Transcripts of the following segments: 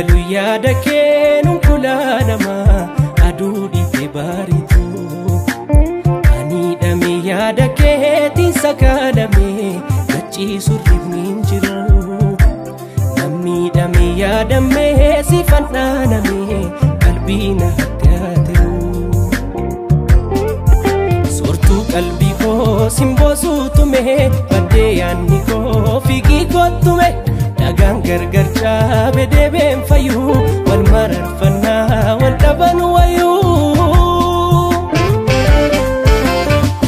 galu yaada keenuun kulaa namaa aduu dhiibbee baariitu ani dhamee yaada keetiin sakaalamee gachiisu rifniin jiru namni dhamee yaadamee si fannaanamee qalbii na haggaateu soortuu qalbii koo simboosu tume baddee yaanni koo fiigii kottume dagaan gargar caabe deebeen fayyuu wal mararfannaa wal dhaban wayyuu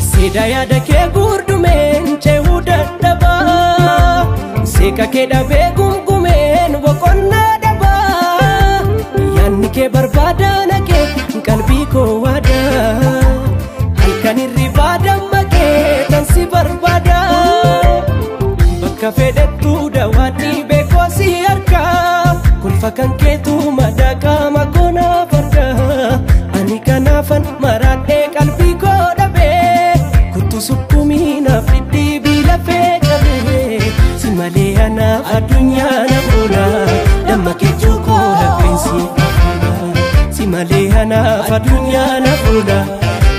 seeda yaada kee gurdumeen ceehuu dadhabaa seeka kee dhabee gungumeen boqonnaa dhabaa yaanni kee barbaadaa naqee qalbii koo waadaa halkan hirribaa dammaqee tan si barbaadaa bakka fedhettuu dawaadhii beekoo si harkaa kulfa kan keetu madaqaa makoonaa fardaa ani kanaafan maraadhee qalbii koo dhabee kuttu sukkumii naaf dhidhiibii lafee qabee si malee anaaf addunyaa na fuudhaa damma keechuu koo lapheensi si malee anaaf addunyaa na fuudhaa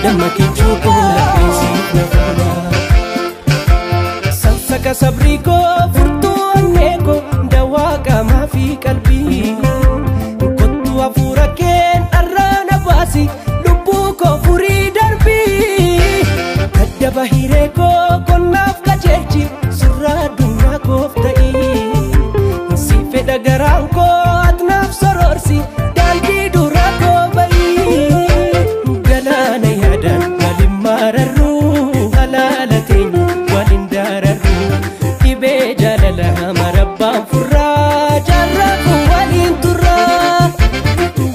damma keechuu koo lapheensi na fuudhaa sansaka sabrii koo furtuu onnee koo dawaa qaamaa fi qalbii kottu hafuura keen dharraa na baasi lubbuu koo furii darbii gadda bahiree koo konnaaf qajeelchi surraa addunyaa koof ta'ii si fedha garaan koo atnaaf soroorsi daandii duraa koo ba'ii galaana yaadaan waliin mararruu halaala teenya waliin dararruu dhibee jaalala marabbaan furraa jaarrafu waliin turraa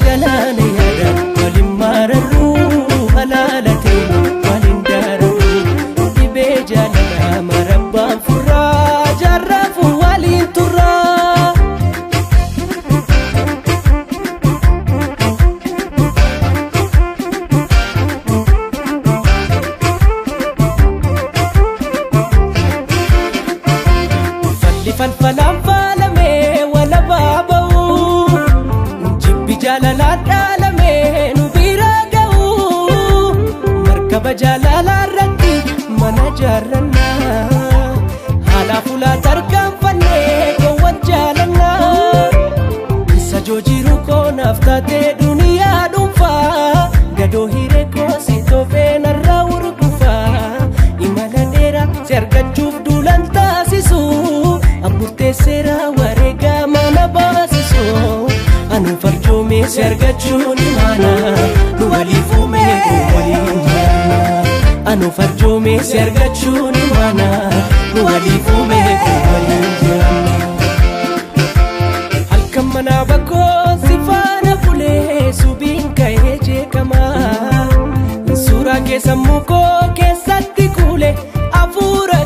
galaana yaadaan waliin mararruu halaala teenya waliin dararruu dhibee jaalala marabbaan furraa jaarrafu waliin turraa falfalaan faalamee wala baaba'uu jibbi jaalalaa dhaalamee nu biraa ga'uu markaba jaalalaa irratti mana jaarrannaa haala fulaa tarkaanfannee gowwan jaalannaa isa joojiru koo naaf taatee duniyaa dhuunfaa gadoo hiree koo si toofee narraa urgufaa imala dheeraa si argachuuf duulan taasisuu abburtee seeraa wareegaa mana baasisoo anu farjoomee si argachuun imaana nu waliif uumee waliin jiraanna anu farjoomee si argachuun imaana nu waliif uumee waliin jiraanna halkan manaa bakkoo si faana bulee subiin ka'ee jeekamaa suuraa kee sammuu koo keessatti kuule hafuura